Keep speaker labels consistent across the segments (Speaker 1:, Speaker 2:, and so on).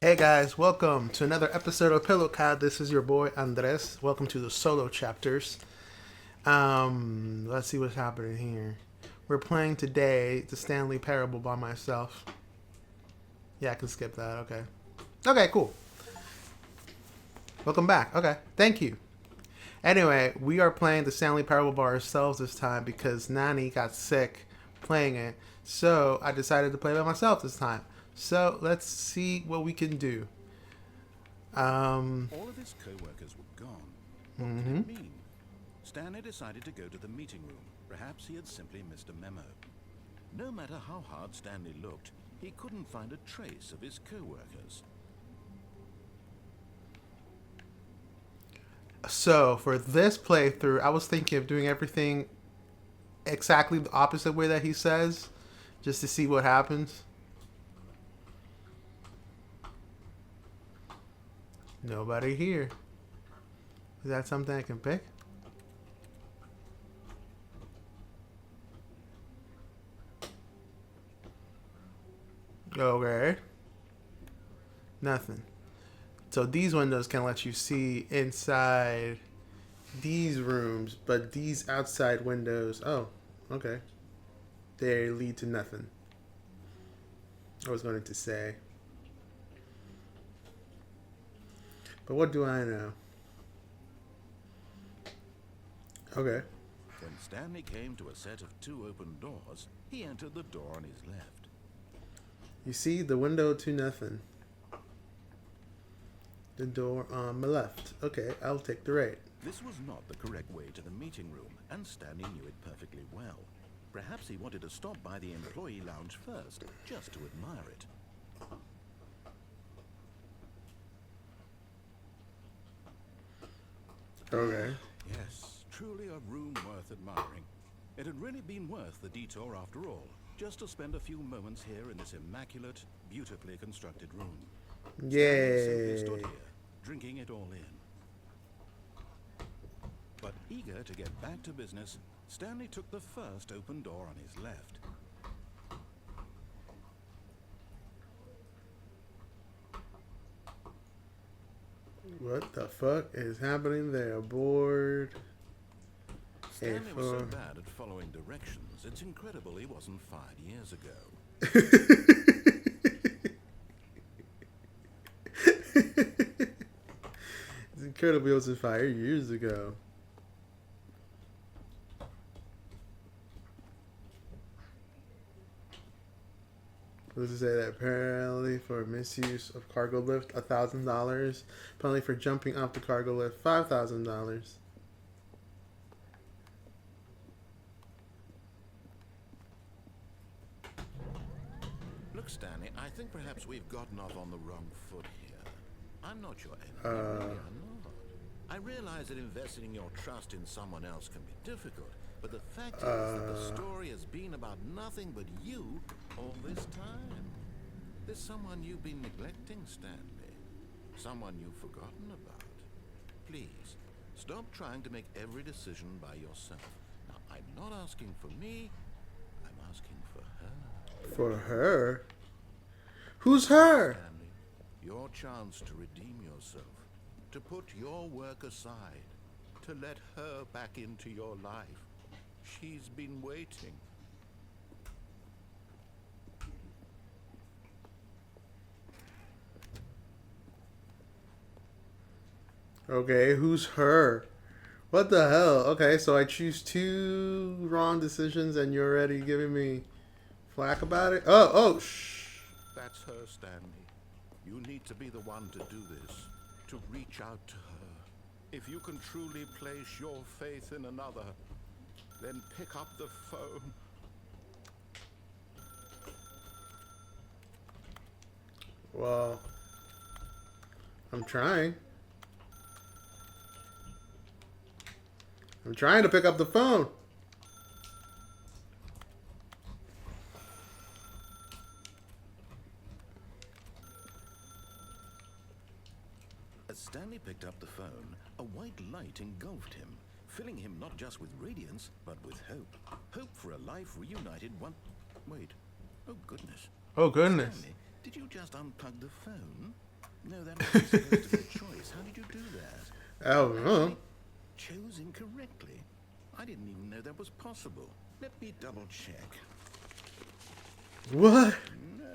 Speaker 1: Hey guys, welcome to another episode of Pillow Cad. This is your boy Andres. Welcome to the solo chapters. Let's see what's happening here. We're playing today the Stanley Parable by myself. Yeah, I can skip that. Okay. Okay, cool. Welcome back. Okay, thank you. Anyway, we are playing the Stanley Parable by ourselves this time because Nani got sick playing it. So I decided to play by myself this time. So let's see what we can do.
Speaker 2: All of his co-workers were gone. What could it mean? Stanley decided to go to the meeting room. Perhaps he had simply missed a memo. No matter how hard Stanley looked, he couldn't find a trace of his co-workers.
Speaker 1: So for this playthrough, I was thinking of doing everything exactly the opposite way that he says, just to see what happens. Nobody here. Is that something I can pick? Okay. Nothing. So these windows can let you see inside these rooms, but these outside windows, oh, okay. They lead to nothing. I was going to say. But what do I know? Okay.
Speaker 2: When Stanley came to a set of two open doors, he entered the door on his left.
Speaker 1: You see the window to nothing. The door on my left. Okay, I'll take the right.
Speaker 2: This was not the correct way to the meeting room, and Stanley knew it perfectly well. Perhaps he wanted to stop by the employee lounge first, just to admire it.
Speaker 1: Okay.
Speaker 2: Yes, truly a room worth admiring. It had really been worth the detour after all, just to spend a few moments here in this immaculate, beautifully constructed room. Stanley simply stood
Speaker 1: Yay.
Speaker 2: here, drinking it all in. But eager to get back to business, Stanley took the first open door on his left.
Speaker 1: What the fuck is happening there? Board.
Speaker 2: Stanley was so bad at following directions, it's incredible he wasn't fired years ago.
Speaker 1: It's incredible it was a fire years ago. Does it say that apparently for misuse of cargo lift, $1,000. Penalty for jumping off the cargo lift, $5,000.
Speaker 2: Look, Stanley, I think perhaps we've gotten off on the wrong foot here. I'm not your enemy, really, I'm not. I realize that investing your trust in someone else can be difficult, but the fact is that the story has been about nothing but you all this time. There's someone you've been neglecting, Stanley. Someone you've forgotten about. Please, stop trying to make every decision by yourself. Now, I'm not asking for me, I'm asking for her.
Speaker 1: For her? Who's her?
Speaker 2: Stanley, your chance to redeem yourself, to put your work aside, to let her back into your life. She's been waiting.
Speaker 1: Okay, who's her? What the hell? Okay, so I choose two wrong decisions and you're already giving me flack about it? Oh, shh.
Speaker 2: That's her, Stanley. You need to be the one to do this, to reach out to her. If you can truly place your faith in another, then pick up the phone.
Speaker 1: Well, I'm trying. I'm trying to pick up the phone.
Speaker 2: As Stanley picked up the phone, a white light engulfed him, filling him not just with radiance, but with hope. Hope for a life reunited one... Wait. Oh, goodness.
Speaker 1: Oh, goodness.
Speaker 2: Stanley, did you just unplug the phone? No, that wasn't supposed to be a choice. How did you do that?
Speaker 1: Oh, no.
Speaker 2: Chose incorrectly. I didn't even know that was possible. Let me double check.
Speaker 1: What?
Speaker 2: No,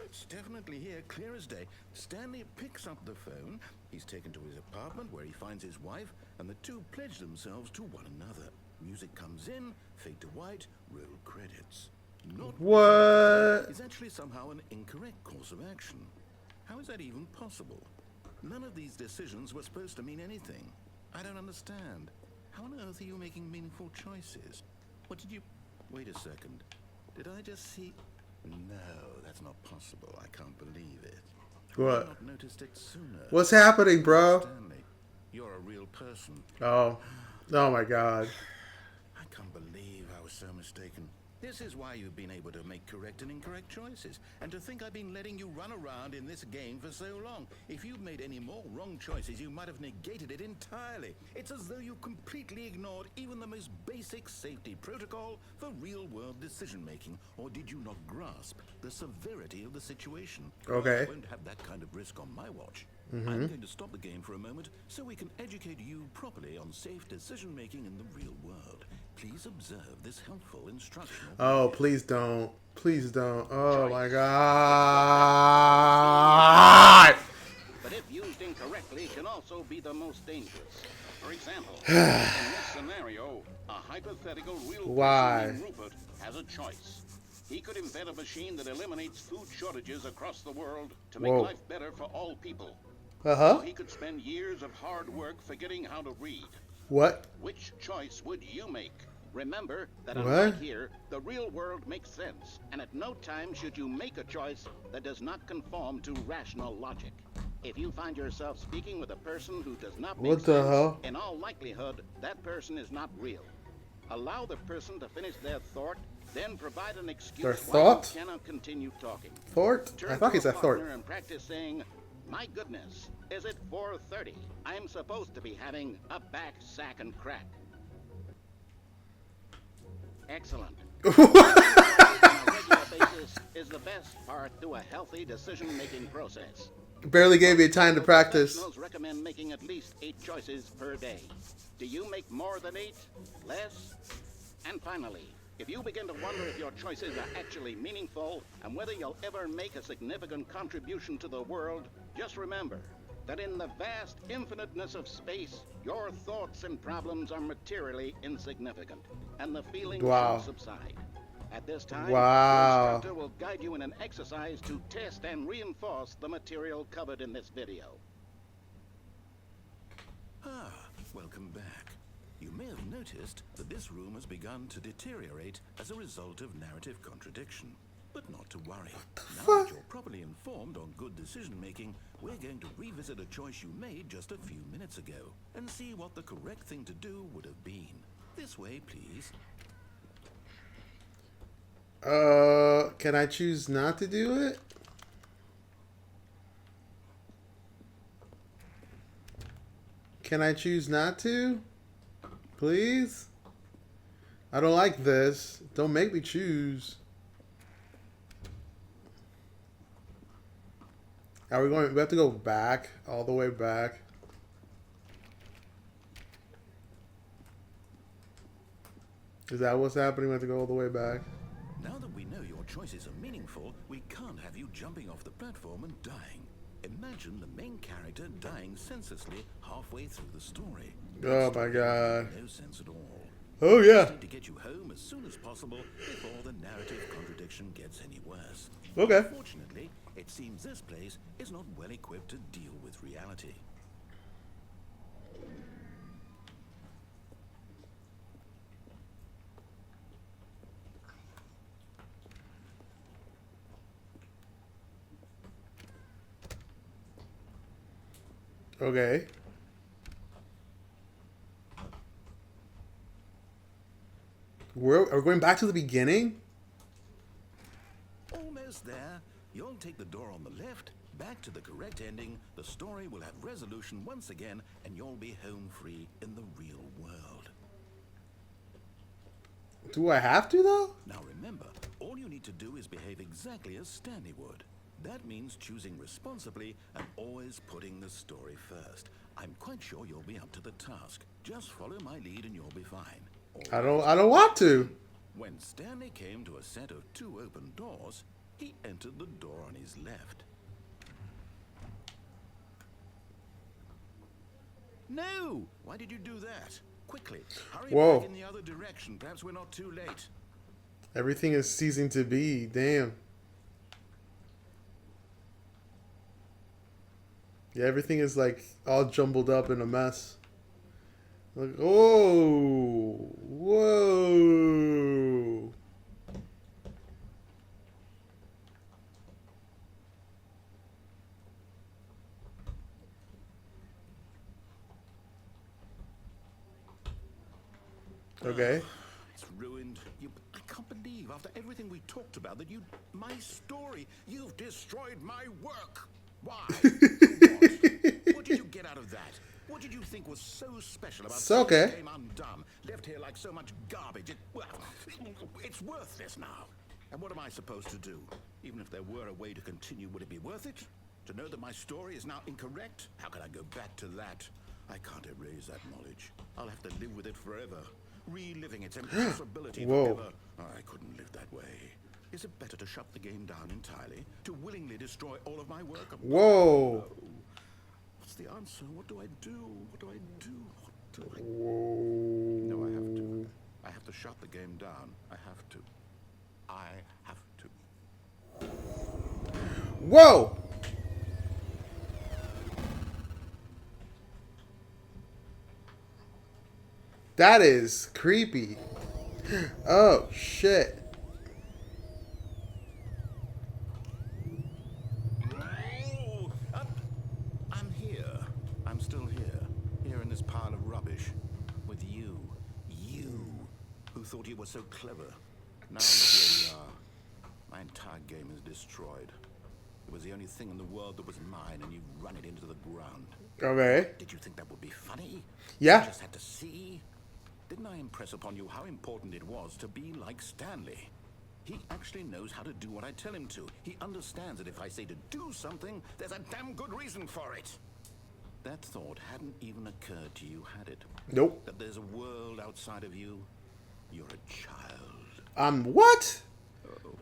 Speaker 2: it's definitely here, clear as day. Stanley picks up the phone. He's taken to his apartment where he finds his wife, and the two pledge themselves to one another. Music comes in, fade to white, roll credits. Not
Speaker 1: What?
Speaker 2: is actually somehow an incorrect course of action. How is that even possible? None of these decisions were supposed to mean anything. I don't understand. How on earth are you making meaningful choices? What did you... Wait a second. Did I just see... No, that's not possible. I can't believe it.
Speaker 1: What?
Speaker 2: I've not noticed it sooner.
Speaker 1: What's happening, bro?
Speaker 2: Stanley, you're a real person.
Speaker 1: Oh. Oh, my God.
Speaker 2: I can't believe I was so mistaken. This is why you've been able to make correct and incorrect choices. And to think I've been letting you run around in this game for so long. If you'd made any more wrong choices, you might have negated it entirely. It's as though you completely ignored even the most basic safety protocol for real-world decision-making. Or did you not grasp the severity of the situation?
Speaker 1: Okay.
Speaker 2: I won't have that kind of risk on my watch. I'm going to stop the game for a moment so we can educate you properly on safe decision-making in the real world. Please observe this helpful instructional.
Speaker 1: Oh, please don't. Please don't. Oh, my God.
Speaker 3: But if used incorrectly, can also be the most dangerous. For example, in this scenario, a hypothetical real
Speaker 1: Why?
Speaker 3: person named Rupert has a choice. He could invent a machine that eliminates food shortages across the world to make
Speaker 1: Whoa.
Speaker 3: life better for all people.
Speaker 1: Uh-huh.
Speaker 3: Or he could spend years of hard work forgetting how to read.
Speaker 1: What?
Speaker 3: Which choice would you make? Remember that
Speaker 1: What?
Speaker 3: unlike here, the real world makes sense, and at no time should you make a choice that does not conform to rational logic. If you find yourself speaking with a person who does not make
Speaker 1: What the
Speaker 3: sense,
Speaker 1: hell?
Speaker 3: in all likelihood, that person is not real. Allow the person to finish their thought, then provide an excuse
Speaker 1: Their
Speaker 3: why
Speaker 1: thought?
Speaker 3: you cannot continue talking.
Speaker 1: Thort?
Speaker 3: Turn
Speaker 1: I thought
Speaker 3: to
Speaker 1: he said
Speaker 3: a
Speaker 1: Thort.
Speaker 3: partner and practice saying, "My goodness, is it 4:30? I'm supposed to be having a back, sack, and crack." Excellent. On a regular basis is the best part to a healthy decision-making process.
Speaker 1: Barely gave me time to practice.
Speaker 3: Professionals recommend making at least 8 choices per day. Do you make more than 8? Less? And finally, if you begin to wonder if your choices are actually meaningful and whether you'll ever make a significant contribution to the world, just remember that in the vast infiniteness of space, your thoughts and problems are materially insignificant, and the feelings
Speaker 1: Wow.
Speaker 3: will subside. At this time,
Speaker 1: Wow.
Speaker 3: your instructor will guide you in an exercise to test and reinforce the material covered in this video.
Speaker 2: Ah, welcome back. You may have noticed that this room has begun to deteriorate as a result of narrative contradiction. But not to worry. Now that you're properly informed on good decision-making, we're going to revisit a choice you made just a few minutes ago and see what the correct thing to do would have been. This way, please.
Speaker 1: Can I choose not to do it? Can I choose not to? Please? I don't like this. Don't make me choose. Are we going? We have to go back, all the way back. Is that what's happening? We have to go all the way back.
Speaker 2: Now that we know your choices are meaningful, we can't have you jumping off the platform and dying. Imagine the main character dying senselessly halfway through the story.
Speaker 1: Oh my God.
Speaker 2: No sense at all.
Speaker 1: Oh yeah.
Speaker 2: Need to get you home as soon as possible before the narrative contradiction gets any worse.
Speaker 1: Okay.
Speaker 2: Unfortunately, it seems this place is not well equipped to deal with reality.
Speaker 1: Okay. Are we going back to the beginning?
Speaker 2: Almost there. You'll take the door on the left, back to the correct ending, the story will have resolution once again, and you'll be home free in the real world.
Speaker 1: Do I have to though?
Speaker 2: Now remember, all you need to do is behave exactly as Stanley would. That means choosing responsibly and always putting the story first. I'm quite sure you'll be up to the task. Just follow my lead and you'll be fine.
Speaker 1: I don't want to.
Speaker 2: When Stanley came to a set of 2 open doors, he entered the door on his left. No! Why did you do that? Quickly, hurry back in the other direction. Perhaps we're not too late.
Speaker 1: Everything is ceasing to be. Damn. Yeah, everything is like all jumbled up in a mess. Like, oh, whoa. Okay.
Speaker 2: It's ruined. I can't believe, after everything we talked about, that my story, you've destroyed my work. Why? What? What did you get out of that? What did you think was so special about
Speaker 1: It's okay.
Speaker 2: this game undone, left here like so much garbage? It's worthless now. And what am I supposed to do? Even if there were a way to continue, would it be worth it? To know that my story is now incorrect? How can I go back to that? I can't erase that knowledge. I'll have to live with it forever, reliving its impossibility forever. I couldn't live that way. Is it better to shut the game down entirely? To willingly destroy all of my work?
Speaker 1: Whoa.
Speaker 2: What's the answer? What do I do? What do I do? What do I do?
Speaker 1: Whoa.
Speaker 2: No, I have to. I have to shut the game down. I have to. I have to.
Speaker 1: Whoa. That is creepy. Oh, shit.
Speaker 2: I'm here. I'm still here. Here in this pile of rubbish. With you. You. Who thought you were so clever. Now look where we are. My entire game is destroyed. It was the only thing in the world that was mine, and you've run it into the ground.
Speaker 1: Okay.
Speaker 2: Did you think that would be funny?
Speaker 1: Yeah.
Speaker 2: You just had to see? Didn't I impress upon you how important it was to be like Stanley? He actually knows how to do what I tell him to. He understands that if I say to do something, there's a damn good reason for it. That thought hadn't even occurred to you, had it?
Speaker 1: Nope.
Speaker 2: That there's a world outside of you? You're a child.
Speaker 1: What?
Speaker 2: Oh,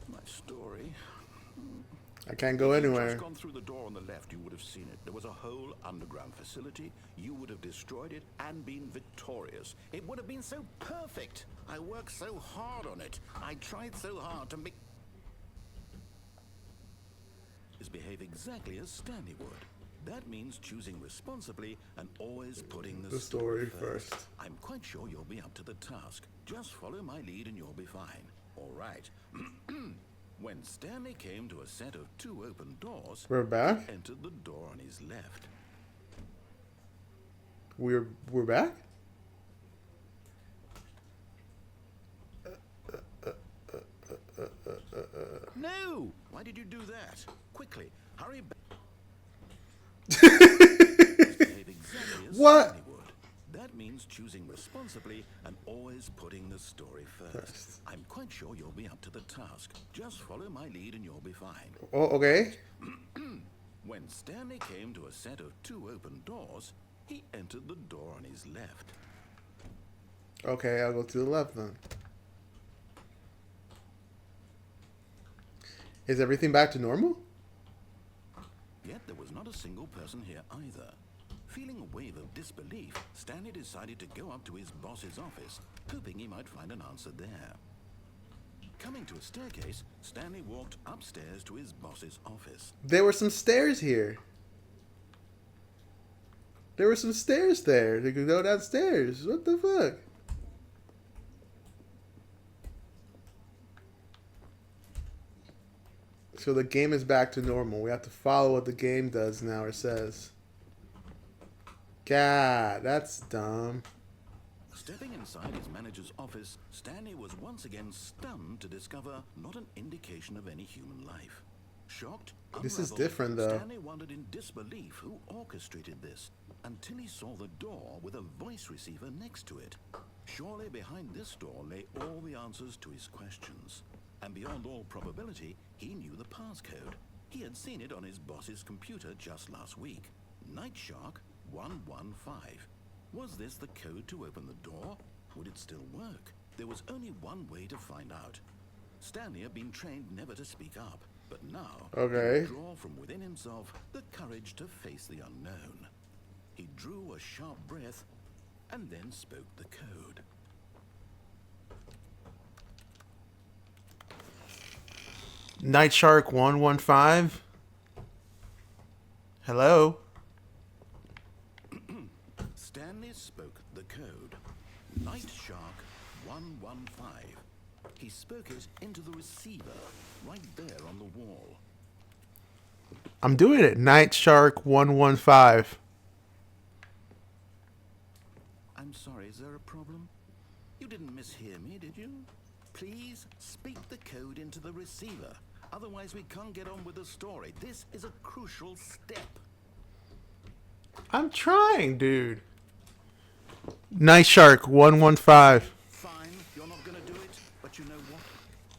Speaker 2: my story.
Speaker 1: I can't go
Speaker 2: If you'd
Speaker 1: anywhere.
Speaker 2: just gone through the door on the left, you would have seen it. There was a whole underground facility. You would have destroyed it and been victorious. It would have been so perfect. I worked so hard on it. I tried so hard to make... behave exactly as Stanley would. That means choosing responsibly and always putting the story first. I'm quite sure you'll be up to the task. Just follow my lead and you'll be fine. All right. When Stanley came to a set of 2 open doors,
Speaker 1: We're back?
Speaker 2: he entered the door on his left.
Speaker 1: We're back?
Speaker 2: No! Why did you do that? Quickly, hurry back. Exactly as
Speaker 1: What?
Speaker 2: Stanley would. That means choosing responsibly and always putting the story first. I'm quite sure you'll be up to the task. Just follow my lead and you'll be fine.
Speaker 1: Oh, okay.
Speaker 2: When Stanley came to a set of 2 open doors, he entered the door on his left.
Speaker 1: Okay, I'll go to the left then. Is everything back to normal?
Speaker 2: Yet there was not a single person here either. Feeling a wave of disbelief, Stanley decided to go up to his boss's office, hoping he might find an answer there. Coming to a staircase, Stanley walked upstairs to his boss's office.
Speaker 1: There were some stairs here. There were some stairs there. They could go downstairs. What the fuck? So the game is back to normal. We have to follow what the game does now or says. God, that's dumb.
Speaker 2: Stepping inside his manager's office, Stanley was once again stunned to discover not an indication of any human life. Shocked,
Speaker 1: This is
Speaker 2: unraveled,
Speaker 1: different, though.
Speaker 2: Stanley wondered in disbelief who orchestrated this, until he saw the door with a voice receiver next to it. Surely behind this door lay all the answers to his questions. And beyond all probability, He knew the passcode. He had seen it on his boss's computer just last week. Night Shark 115. Was this the code to open the door? Would it still work? There was only one way to find out. Stanley had been trained never to speak up, but now he would draw from within himself the courage to face the unknown. He drew a sharp breath and then spoke the code.
Speaker 1: Night Shark 115. Hello.
Speaker 2: Stanley spoke the code. Night Shark 115. He spoke it into the receiver right there on the wall.
Speaker 1: I'm doing it. Night Shark 115.
Speaker 2: I'm sorry, is there a problem? You didn't mishear me, did you? Please speak the code into the receiver. Otherwise, we can't get on with the story. This is a crucial step.
Speaker 1: I'm trying, dude. Night Shark 115.
Speaker 2: Fine, you're not gonna do it, but you know what?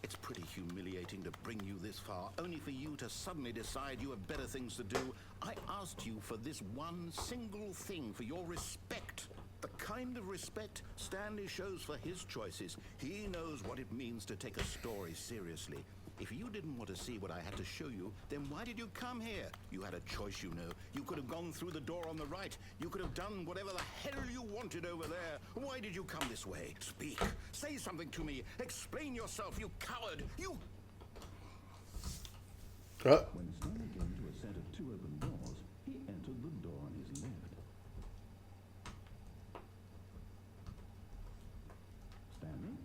Speaker 2: It's pretty humiliating to bring you this far, only for you to suddenly decide you have better things to do. I asked you for this one single thing, for your respect. The kind of respect Stanley shows for his choices. He knows what it means to take a story seriously. If you didn't want to see what I had to show you, then why did you come here? You had a choice, you know. You could have gone through the door on the right. You could have done whatever the hell you wanted over there. Why did you come this way? Speak. Say something to me. Explain yourself, you coward. You...
Speaker 4: When Stanley came to a set of two open doors, he entered the door on his left. Stanley?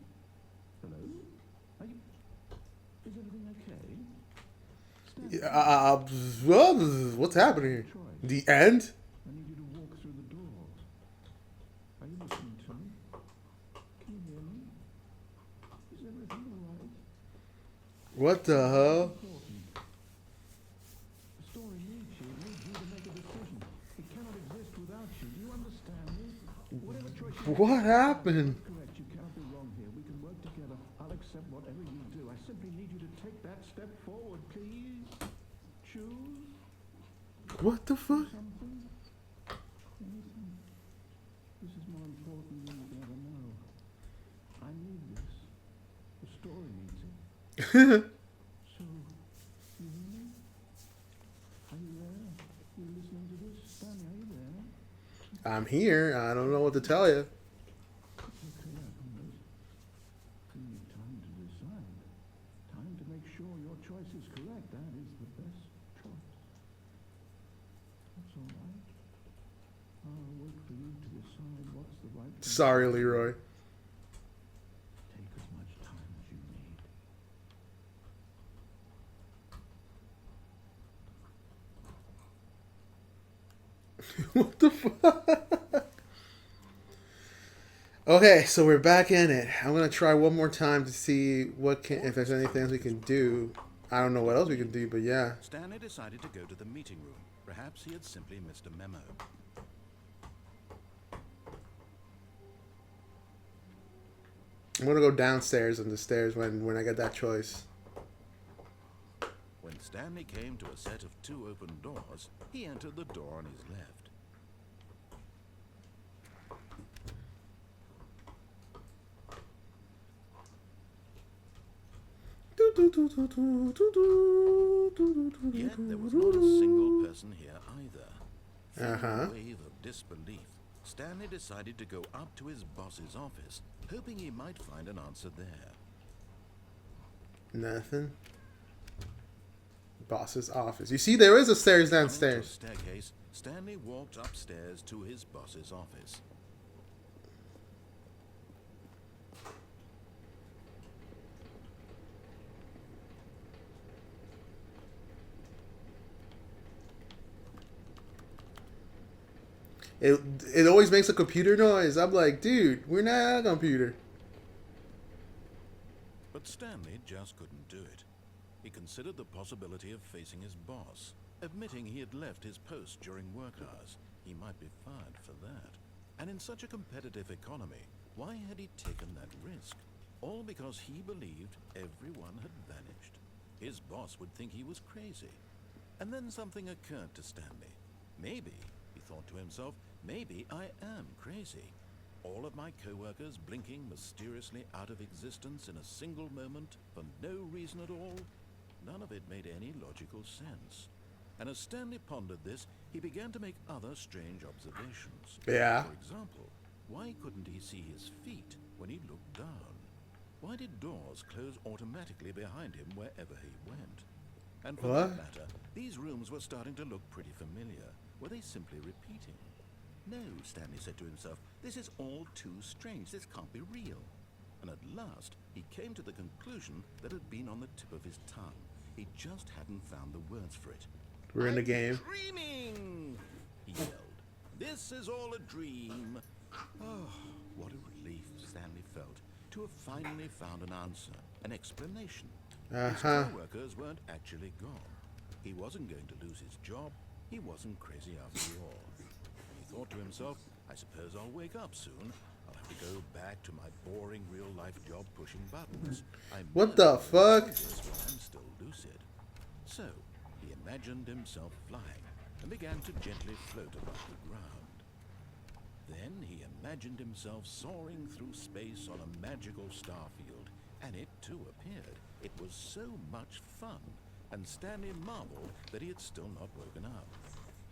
Speaker 4: Hello? Are you... Is everything okay? Stanley,
Speaker 1: What's happening here? The end?
Speaker 4: I need you to walk through the doors. Are you listening to me? Can you hear me? Is everything all right?
Speaker 1: What the hell?
Speaker 4: Important. The story needs you. It needs you to make a decision. It cannot exist without you. Do you understand me? Whatever choice you
Speaker 1: What
Speaker 4: make,
Speaker 1: happened?
Speaker 4: correct. You cannot be wrong here. We can work together. I'll accept whatever you do. I simply need you to take that step forward, please. Choose
Speaker 1: What the fuck?
Speaker 4: something. Listen. This is more important than you'll ever know. I need this. The story needs it. So, you hear me? Are you there? You listening to this? Stanley, are you there?
Speaker 1: I'm here. I don't know what to tell you.
Speaker 4: Okay, I promise. You need time to decide. Time to make sure your choice is correct. That is the best choice. That's all right. I'll wait for you to decide what's the right thing.
Speaker 1: Sorry, Leroy.
Speaker 4: Take as much time as you need.
Speaker 1: What the fuck? Okay, so we're back in it. I'm gonna try one more time to see if there's anything else we can do. I don't know what else we can do, but yeah.
Speaker 2: Stanley decided to go to the meeting room. Perhaps he had simply missed a memo.
Speaker 1: I'm gonna go downstairs and the stairs when I get that choice.
Speaker 2: When Stanley came to a set of two open doors, he entered the door on his left. Yet there was not a single person here either. Feeling a wave of disbelief, Stanley decided to go up to his boss's office, hoping he might find an answer there.
Speaker 1: Nothing. Boss's office. You see, there is a stairs
Speaker 2: Coming to a
Speaker 1: downstairs.
Speaker 2: staircase, Stanley walked upstairs to his boss's office.
Speaker 1: It always makes a computer noise. I'm like, dude, we're not a computer.
Speaker 2: But Stanley just couldn't do it. He considered the possibility of facing his boss, admitting he had left his post during work hours. He might be fired for that. And in such a competitive economy, why had he taken that risk? All because he believed everyone had vanished. His boss would think he was crazy. And then something occurred to Stanley. Maybe, he thought to himself, maybe I am crazy. All of my co-workers blinking mysteriously out of existence in a single moment for no reason at all. None of it made any logical sense. And as Stanley pondered this, he began to make other strange observations.
Speaker 1: Yeah.
Speaker 2: For example, why couldn't he see his feet when he looked down? Why did doors close automatically behind him wherever he went? And for that matter, these rooms were starting to look pretty familiar. Were they simply repeating? No, Stanley said to himself, this is all too strange. This can't be real. And at last, he came to the conclusion that had been on the tip of his tongue. He just hadn't found the words for it.
Speaker 1: We're in the game.
Speaker 2: Dreaming! He yelled. This is all a dream. Oh, what a relief Stanley felt to have finally found an answer, an explanation. His co-workers weren't actually gone. He wasn't going to lose his job. He wasn't crazy after all. He thought to himself, I suppose I'll wake up soon. I'll have to go back to my boring real-life job pushing buttons.
Speaker 1: What the fuck?
Speaker 2: I'm still lucid. So, he imagined himself flying and began to gently float above the ground. Then he imagined himself soaring through space on a magical star field, and it too appeared. It was so much fun, and Stanley marveled that he had still not woken up.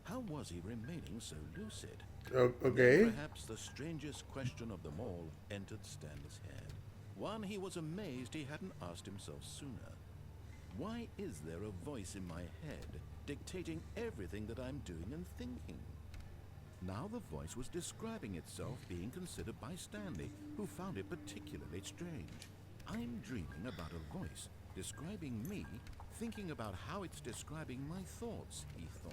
Speaker 2: How was he remaining so lucid?
Speaker 1: Okay.
Speaker 2: Then perhaps the strangest question of them all entered Stanley's head. One he was amazed he hadn't asked himself sooner. Why is there a voice in my head dictating everything that I'm doing and thinking? Now the voice was describing itself being considered by Stanley, who found it particularly strange. I'm dreaming about a voice describing me, thinking about how it's describing my thoughts, he thought.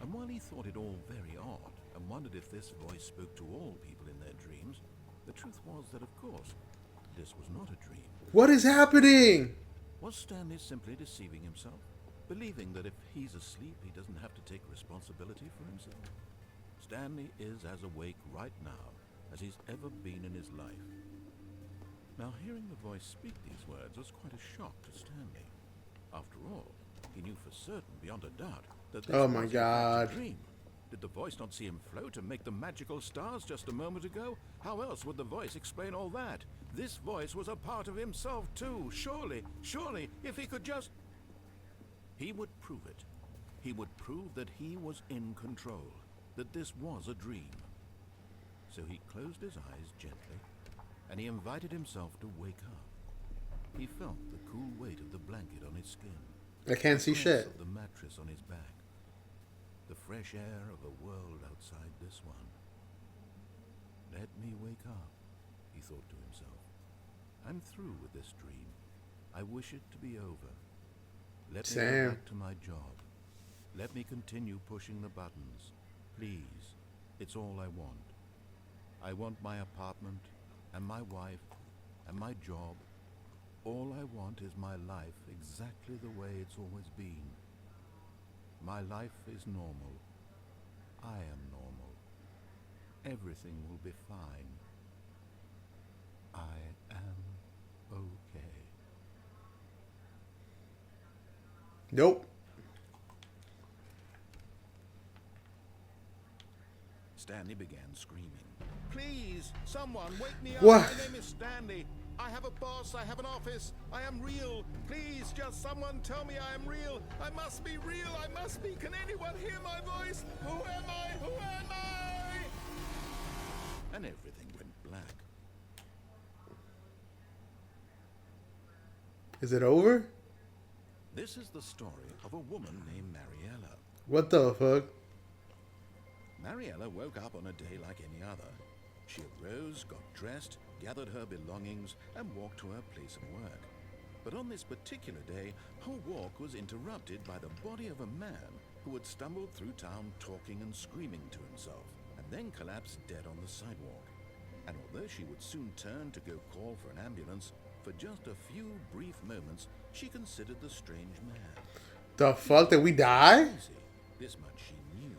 Speaker 2: And while he thought it all very odd and wondered if this voice spoke to all people in their dreams, the truth was that, of course, this was not a dream.
Speaker 1: What is happening?
Speaker 2: Was Stanley simply deceiving himself, believing that if he's asleep, he doesn't have to take responsibility for himself? Stanley is as awake right now as he's ever been in his life. Now, hearing the voice speak these words was quite a shock to Stanley. After all, he knew for certain, beyond a doubt, that this
Speaker 1: Oh my
Speaker 2: was in fact
Speaker 1: God.
Speaker 2: a dream. Did the voice not see him float and make the magical stars just a moment ago? How else would the voice explain all that? This voice was a part of himself too. Surely, if he could just... He would prove it. He would prove that he was in control, that this was a dream. So he closed his eyes gently, and he invited himself to wake up. He felt the cool weight of the blanket on his skin.
Speaker 1: I can't see
Speaker 2: The
Speaker 1: shit.
Speaker 2: of the mattress on his back. The fresh air of a world outside this one. Let me wake up, he thought to himself. I'm through with this dream. I wish it to be over. Let me go back to my job. Let me continue pushing the buttons. Please, it's all I want. I want my apartment, and my wife, and my job. All I want is my life exactly the way it's always been. My life is normal. I am normal. Everything will be fine. I am okay.
Speaker 1: Nope.
Speaker 2: Stanley began screaming. Please, someone wake me up.
Speaker 1: What?
Speaker 2: My name is Stanley. I have a boss. I have an office. I am real. Please, just someone tell me I am real. I must be real. I must be. Can anyone hear my voice? Who am I? Who am I? And everything went black.
Speaker 1: Is it over?
Speaker 2: This is the story of a woman named Mariella.
Speaker 1: What the fuck?
Speaker 2: Mariella woke up on a day like any other. She arose, got dressed, gathered her belongings, and walked to her place of work. But on this particular day, her walk was interrupted by the body of a man who had stumbled through town talking and screaming to himself, and then collapsed dead on the sidewalk. And although she would soon turn to go call for an ambulance, for just a few brief moments, she considered the strange man.
Speaker 1: The fuck? Did we die?
Speaker 2: Crazy. This much she knew.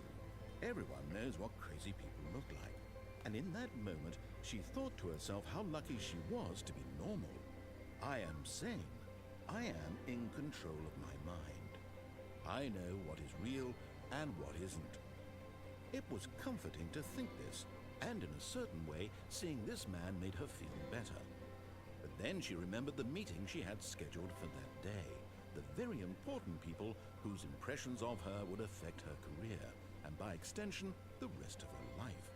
Speaker 2: Everyone knows what crazy people look like. And in that moment, she thought to herself how lucky she was to be normal. I am sane. I am in control of my mind. I know what is real and what isn't. It was comforting to think this, and in a certain way, seeing this man made her feel better. But then she remembered the meeting she had scheduled for that day. The very important people whose impressions of her would affect her career, and by extension, the rest of her life.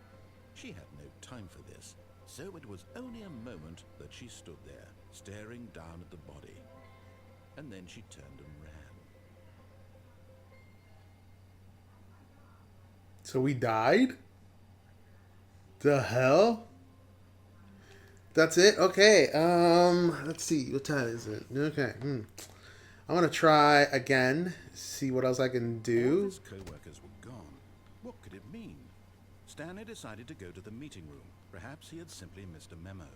Speaker 2: She had no time for this, so it was only a moment that she stood there, staring down at the body. And then she turned and ran.
Speaker 1: So we died? The hell? That's it? Okay. Let's see. What time is it? Okay. I'm gonna try again. See what else I can
Speaker 2: All
Speaker 1: do.
Speaker 2: his co-workers were gone. What could it mean? Stanley decided to go to the meeting room. Perhaps he had simply missed a memo.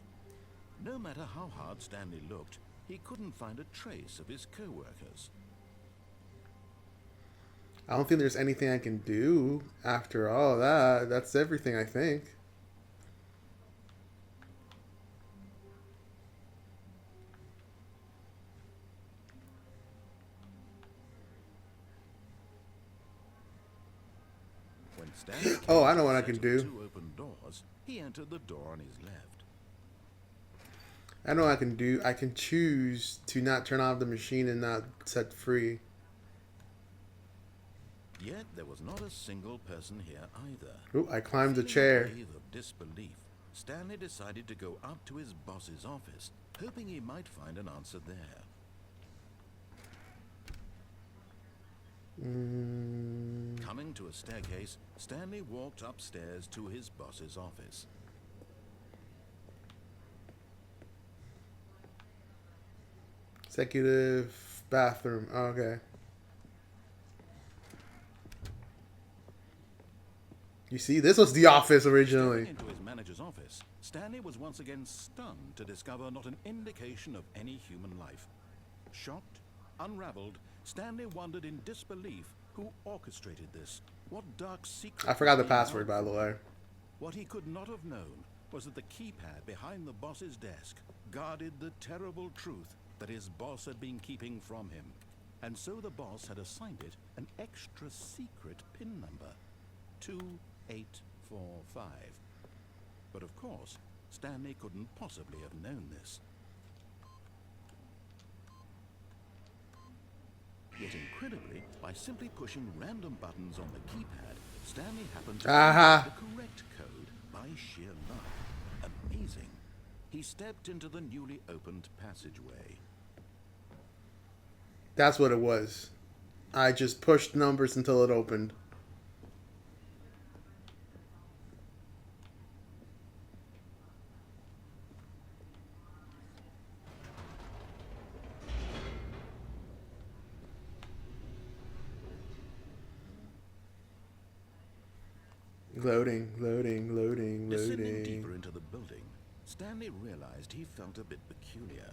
Speaker 2: No matter how hard Stanley looked, he couldn't find a trace of his co-workers.
Speaker 1: I don't think there's anything I can do after all that. That's everything, I think.
Speaker 2: When Stanley
Speaker 1: Oh,
Speaker 2: came
Speaker 1: I
Speaker 2: to
Speaker 1: know
Speaker 2: the
Speaker 1: what I
Speaker 2: set
Speaker 1: can
Speaker 2: of
Speaker 1: do.
Speaker 2: 2 open doors, he entered the door on his left.
Speaker 1: I know what I can do. I can choose to not turn off the machine and not set free.
Speaker 2: Yet there was not a single person here either.
Speaker 1: Ooh, I climbed the
Speaker 2: Feeling
Speaker 1: chair.
Speaker 2: a wave of disbelief, Stanley decided to go up to his boss's office, hoping he might find an answer there. Coming to a staircase, Stanley walked upstairs to his boss's office.
Speaker 1: Executive bathroom. Oh, okay. You see, this was the office originally.
Speaker 2: Stepping into his manager's office, Stanley was once again stunned to discover not an indication of any human life. Shocked, unraveled, Stanley wondered in disbelief who orchestrated this. What dark secret...
Speaker 1: I forgot the
Speaker 2: was being
Speaker 1: password, by
Speaker 2: held
Speaker 1: the
Speaker 2: from
Speaker 1: way.
Speaker 2: him? What he could not have known was that the keypad behind the boss's desk guarded the terrible truth that his boss had been keeping from him. And so the boss had assigned it an extra secret PIN number. 2845. But of course, Stanley couldn't possibly have known this. Yet incredibly, by simply pushing random buttons on the keypad, Stanley happened to find the correct code by sheer luck. Amazing. He stepped into the newly opened passageway.
Speaker 1: That's what it was. I just pushed numbers until it opened. Loading, loading, loading,
Speaker 2: Descending
Speaker 1: loading.
Speaker 2: deeper into the building, Stanley realized he felt a bit peculiar.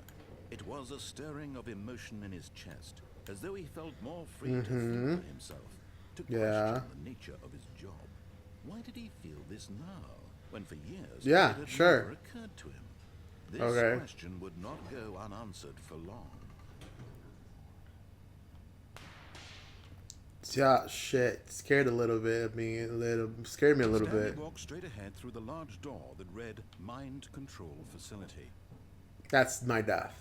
Speaker 2: It was a stirring of emotion in his chest, as though he felt more free to feel for himself, to question the nature of his job. Why did he feel this now, when for years it had never occurred to him? This question would not go unanswered for long.
Speaker 1: Yeah, shit. Scared a little bit of me. Scared me a little
Speaker 2: Stanley
Speaker 1: bit.
Speaker 2: walked straight ahead through the large door that read Mind Control Facility.
Speaker 1: That's my death.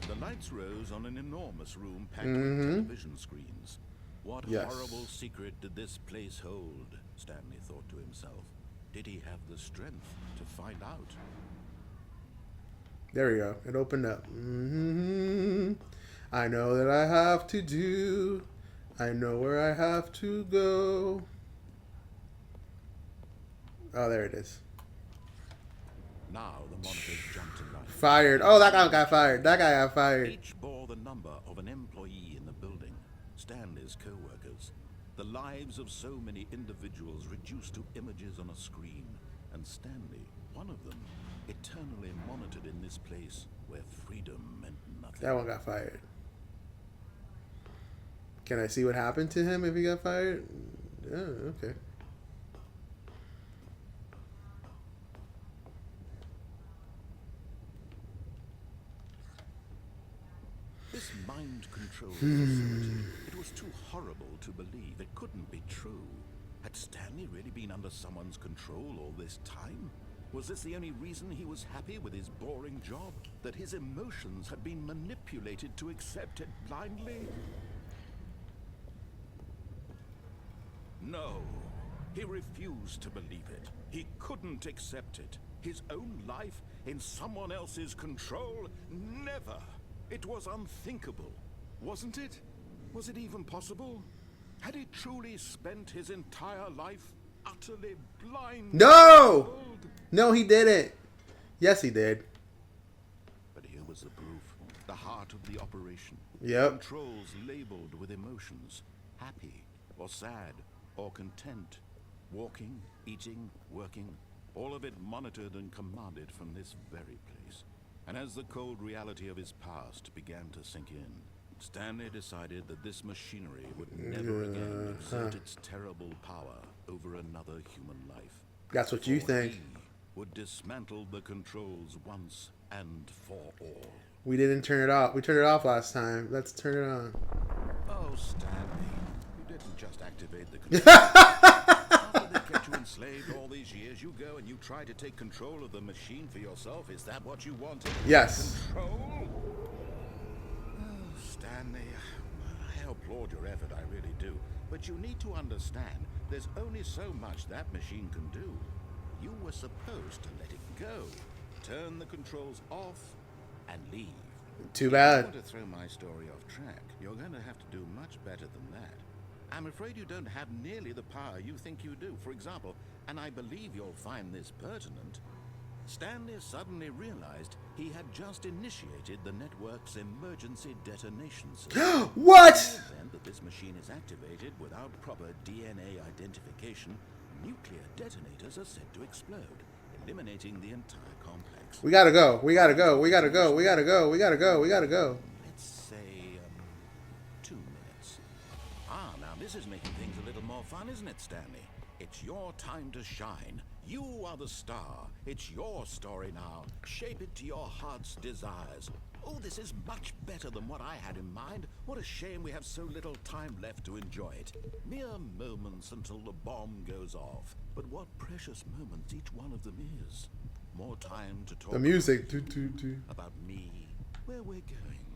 Speaker 2: The lights rose on an enormous room packed with television screens. What horrible secret did this place hold? Stanley thought to himself. Did he have the strength to find out?
Speaker 1: There we go. It opened up. I know that I have to do. I know where I have to go. Oh, there it is.
Speaker 2: Now the monitors jumped to life.
Speaker 1: Fired. Oh, that guy got fired. That guy got fired.
Speaker 2: Each bore the number of an employee in the building. Stanley's co-workers. The lives of so many individuals reduced to images on a screen. And Stanley, one of them, eternally monitored in this place where freedom meant nothing.
Speaker 1: That one got fired. Can I see what happened to him if he got fired? Oh, okay.
Speaker 2: This mind control facility, it was too horrible to believe. It couldn't be true. Had Stanley really been under someone's control all this time? Was this the only reason he was happy with his boring job? That his emotions had been manipulated to accept it blindly? No. He refused to believe it. He couldn't accept it. His own life in someone else's control? Never. It was unthinkable, wasn't it? Was it even possible? Had he truly spent his entire life utterly blind?
Speaker 1: No! No, he didn't. Yes, he did.
Speaker 2: But here was the proof. The heart of the operation.
Speaker 1: Yep.
Speaker 2: Controls labeled with emotions. Happy, or sad, or content. Walking, eating, working. All of it monitored and commanded from this very place. And as the cold reality of his past began to sink in, Stanley decided that this machinery would never again exert its terrible power over another human life.
Speaker 1: That's what you
Speaker 2: For
Speaker 1: think.
Speaker 2: he would dismantle the controls once and for all.
Speaker 1: We didn't turn it off. We turned it off last time. Let's turn it on.
Speaker 2: Oh, Stanley, you didn't just activate the controls. After they kept you enslaved all these years, you go and you try to take control of the machine for yourself. Is that what you wanted?
Speaker 1: Yes.
Speaker 2: Control? Oh, Stanley, I applaud your effort, I really do. But you need to understand, there's only so much that machine can do. You were supposed to let it go. Turn the controls off and leave.
Speaker 1: Too
Speaker 2: If
Speaker 1: bad.
Speaker 2: you want to throw my story off track, you're going to have to do much better than that. I'm afraid you don't have nearly the power you think you do. For example, and I believe you'll find this pertinent, Stanley suddenly realized he had just initiated the network's emergency detonation system.
Speaker 1: What?
Speaker 2: In the event that this machine is activated without proper DNA identification, nuclear detonators are said to explode, eliminating the entire complex.
Speaker 1: We gotta go. We gotta go. We gotta go. We gotta go. We gotta go. We gotta go.
Speaker 2: Let's say 2 minutes. Now this is making things a little more fun, isn't it, Stanley? It's your time to shine. You are the star. It's your story now. Shape it to your heart's desires. Oh, this is much better than what I had in mind. What a shame we have so little time left to enjoy it. Mere moments until the bomb goes off. But what precious moments each one of them is. More time to talk
Speaker 1: The music. Do, do, do.
Speaker 2: about me, where we're going,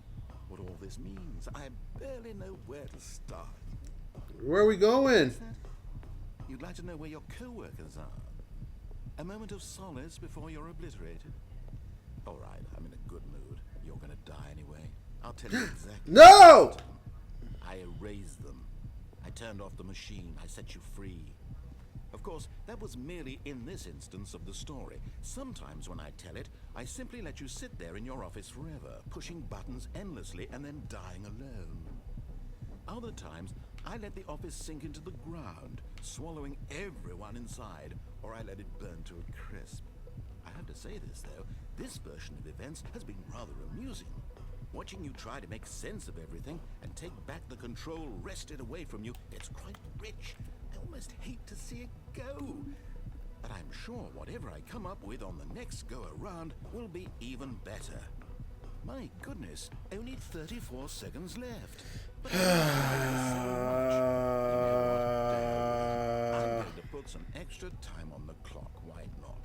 Speaker 2: what all this means. I barely know where to start.
Speaker 1: Where are we going?
Speaker 2: You'd like to know where your co-workers are? A moment of solace before you're obliterated? All right, I'm in a good mood. You're gonna die anyway. I'll tell you exactly.
Speaker 1: No!
Speaker 2: I erased them. I turned off the machine. I set you free. Of course, that was merely in this instance of the story. Sometimes when I tell it, I simply let you sit there in your office forever, pushing buttons endlessly and then dying alone. Other times, I let the office sink into the ground, swallowing everyone inside, or I let it burn to a crisp. I have to say this, though, this version of events has been rather amusing. Watching you try to make sense of everything and take back the control wrested away from you, it's quite rich. I almost hate to see it go. But I'm sure whatever I come up with on the next go-around will be even better. My goodness, only 34 seconds left. But I'm going to put some extra time on the clock, why not?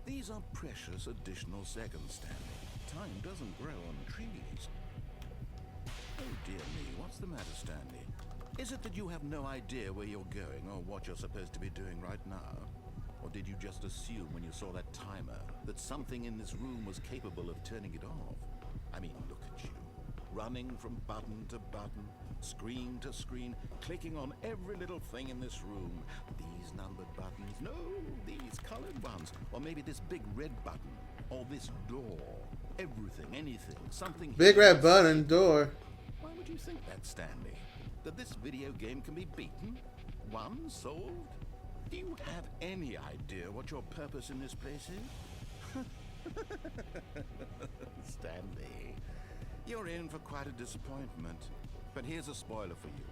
Speaker 2: These are precious additional seconds, Stanley. Time doesn't grow on trees. Oh dear me, what's the matter, Stanley? Is it that you have no idea where you're going or what you're supposed to be doing right now? Or did you just assume when you saw that timer that something in this room was capable of turning it off? I mean, look at you. Running from button to button, screen to screen, clicking on every little thing in this room. These numbered buttons, no, these colored ones. Or maybe this big red button, or this door. Everything, anything, something.
Speaker 1: Big red button, door.
Speaker 2: Why would you think that, Stanley? That this video game can be beaten? Won? Solved? Do you have any idea what your purpose in this place is? Stanley, you're in for quite a disappointment. But here's a spoiler for you.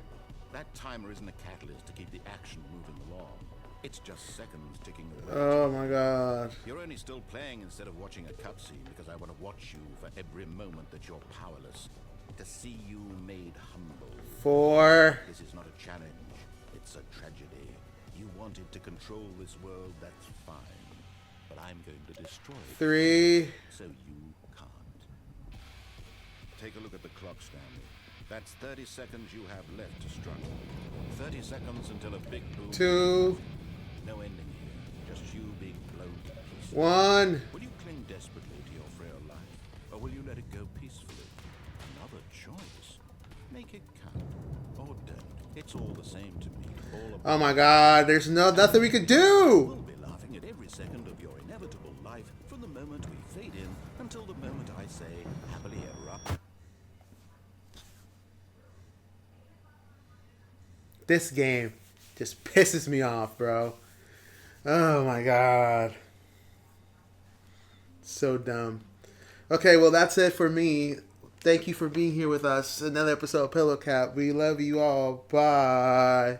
Speaker 2: That timer isn't a catalyst to keep the action moving along. It's just seconds ticking away.
Speaker 1: Oh my god.
Speaker 2: You're only still playing instead of watching a cutscene because I want to watch you for every moment that you're powerless. To see you made humble.
Speaker 1: 4.
Speaker 2: This is not a challenge. It's a tragedy. You wanted to control this world, that's fine. But I'm going to destroy it.
Speaker 1: 3.
Speaker 2: So you can't. Take a look at the clock, Stanley. That's 30 seconds you have left to struggle. 30 seconds until a big boom.
Speaker 1: 2.
Speaker 2: No ending here. Just you being blown to pieces.
Speaker 1: 1.
Speaker 2: Will you cling desperately to your frail life? Or will you let it go peacefully? Another choice. Make it count. Or don't. It's all the same to me. All
Speaker 1: Oh my god, there's nothing we could do!
Speaker 2: We'll be laughing at every second of your inevitable life from the moment we fade in until the moment I say happily ever after.
Speaker 1: This game just pisses me off, bro. Oh my god. So dumb. Okay, well that's it for me. Thank you for being here with us. Another episode of Pillow Cap. We love you all. Bye.